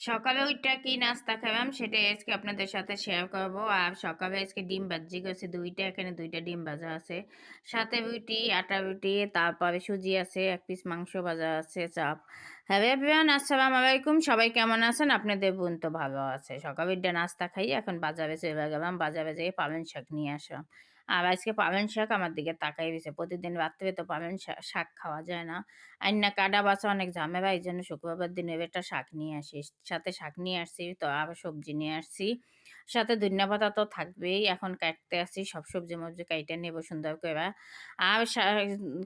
সকালে ওইটা কি নাস্তা খেলাম সেটাই আজকে আপনাদের সাথে শেয়ার করব। আর সকালে আজকে ডিম ভাজি করেছি ২টা, এখানে ২টা ডিম ভাজা আছে। সাথে রুটি, আটা রুটি, তারপরে সুজি আছে, ১ পিস মাংস ভাজা আছে, চাপ। হ্যালো এভরিওয়ান, আসসালামু আলাইকুম। সবাই কেমন আছেন? আপনাদের বোন তো ভালো আছে। সকালে ওইটা নাস্তা খাই, এখন বাজারে চলে গেলাম। বাজারে যেয়ে পালং শাক নিয়ে আসলাম। আর আজকে পালং শাক আমার দিকে তাকাই রয়েছে। প্রতিদিন রাত্রে তো পালং শাক খাওয়া যায় না। আইন্না কাডা বাছা অনেক ঝামেলা, এই জন্য শুক্রবার দিন একটা শাক নিয়ে আসি। সাথে শাক নিয়ে আসছি, তো আবার সবজি নিয়ে আসছি। সাথে ধনিয়া পাতা তো থাকবেই। এখন কাটতে আসছি, সব সবজি মবজি কাইটে নেব সুন্দর করে। আর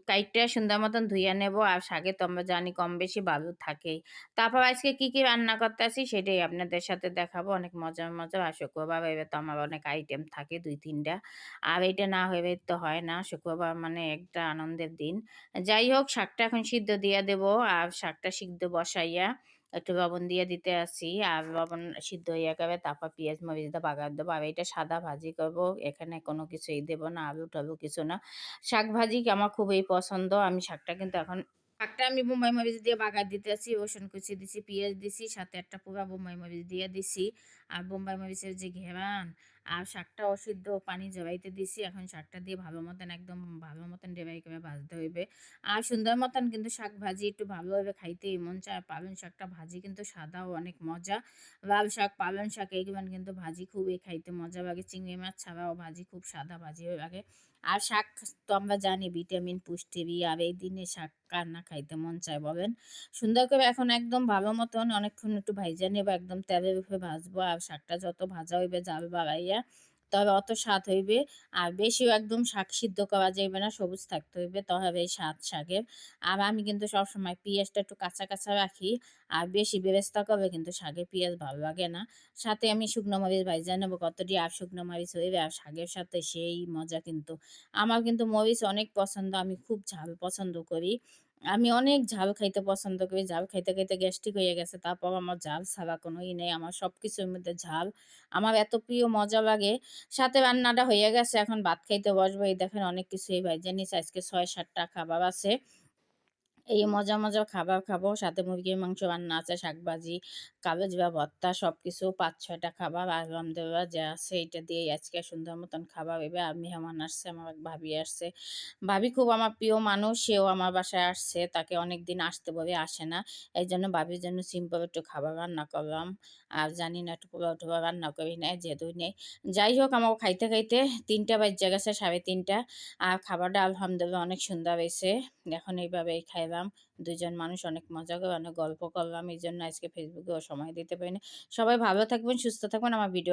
কাইটটা সুন্দর মতন ধুইয়া নেব। আর শাকে তো আমরা জানি কম বেশি বালু থাকেই। তারপর আজকে কি কি রান্না করতে আসি সেটাই আপনাদের সাথে দেখাবো। অনেক মজার মজার। আর শুক্রবার এবার তো আমার অনেক আইটেম থাকে ২-৩টা। আর এটা না হলে তো হয় না। শুক্রবার মানে একটা আনন্দের দিন। যাই হোক, শাকটা এখন সিদ্ধ দিয়া দেব। আর শাকটা সিদ্ধ বসাইয়া একটু লবণ দিয়ে দিতে আসি। আর লবণ সিদ্ধ হইয়া গেলে তারপর পেঁয়াজ মরিচ দিয়ে বাগার দেবো। আর এটা সাদা ভাজি করব, এখানে কোনো কিছুই দেব না, আলু টালু কিছু না। শাক ভাজি আমার খুবই পছন্দ। আমি শাকটা কিন্তু এখন শাকটা আমি বোম্বাই মরিচ দিয়ে বাগার দিতে আসি, রসুন কুচি দিছি, পেঁয়াজ দিছি, সাথে একটা পুরা বোম্বাই মরিচ দিয়ে দিছি। আর বোম্বাই মরিচের যে ঘেরান, আর শাকটা অসিদ্ধ পানি জবাইতে দিছি। এখন শাকটা দিয়ে ভালো মতন একদম ভালো মতন ডেবাই করে ভাজতে হইবে। আর সুন্দর মতন কিন্তু শাক ভাজি একটু ভালোভাবে খাইতে মন চায়। পালং শাকটা ভাজি কিন্তু সাদাও অনেক মজা। লাল শাক, পালং শাক এইগুলো কিন্তু ভাজি খুবই খাইতে মজা লাগে। চিংড়ি মাছ ছাড়াও ভাজি খুব সাদা ভাজি লাগে। আর শাক তো আমরা জানি ভিটামিন পুষ্টি আর এই দিনে শাক কার না খাইতে মন চায় বলেন। সুন্দর করে এখন একদম ভালো মতন অনেকক্ষণ একটু ভাইজা নেবো, একদম তেলের উপরে ভাজবো। আর শাকটা যত ভাজা হইবে জাল বাড়াইয়া তবে অত স্বাদ হইবে। আর বেশিও একদম শাক সিদ্ধ করা যাইবে না, সবুজ থাকতে হইবে, তবে এই স্বাদ শাকের। আর আমি কিন্তু সবসময় পেঁয়াজটা একটু কাঁচা কাঁচা রাখি। আর বেশি বেরেস্তা করলে কিন্তু শাকে পেঁয়াজ ভালো লাগে না। সাথে আমি শুকনো মরিচ ভাইজা নেবো কতটি। আর শুকনো মরিচ হইবে আর শাকের সাথে সেই মজা কিন্তু। আমার কিন্তু মরিচ অনেক পছন্দ, আমি খুব ঝাল পছন্দ করি। আমি অনেক ঝাল খাইতে পছন্দ করি। ঝাল খাইতে, খাইতে গ্যাস্ট্রিক হয়ে গেছে। তারপর আমার ঝাল ছাড়া কোনো নেই। আমার সবকিছুর মধ্যে ঝাল। আমার এত প্রিয় মজা লাগে। সাথে রান্নাটা হয়ে গেছে। এখন ভাত খাইতে বসবো। এই দেখেন অনেক কিছুই ভাইজা নিছি। আজকে ৬-৭ টা খাবার আছে। এই মজা, মজা খাবার খাবো। সাথে মুরগির মাংস রান্না আছে, শাকভাজি, কাবেজ বা ভর্তা সবকিছু ৫-৬ টা খাবার। আলহামদুলিল্লাহ যা আছে এইটা দিয়েই আজকে সুন্দর মতন খাবার হইবে। আর মেহমান আসছে, আমার এক ভাবি আসছে। ভাবি খুব আমার প্রিয় মানুষ। সেও আমার বাসায় আসছে। তাকে অনেকদিন আসতে বলে আসে না। এইজন্য ভাবির জন্য সিম্পল একটু খাবার রান্না করলাম। আর জানি না একটু পোলাও-টোলাও রান্না করি নাই, যেহেতু নেই। যাই হোক, আমার খাইতে, খাইতে ৩টা বাইজা গেছে, ৩:৩০। আর খাবারটা আলহামদুলিল্লাহ অনেক সুন্দর হইছে। এখন এইভাবেই খাইলাম। ২ জন মানুষ অনেক মজা করে অনেক গল্প করলাম। এইজন্য আজকে ফেসবুকেও সময় দিতে পারিনি। সবাই ভালো থাকবেন, সুস্থ থাকবেন। আমার ভিডিও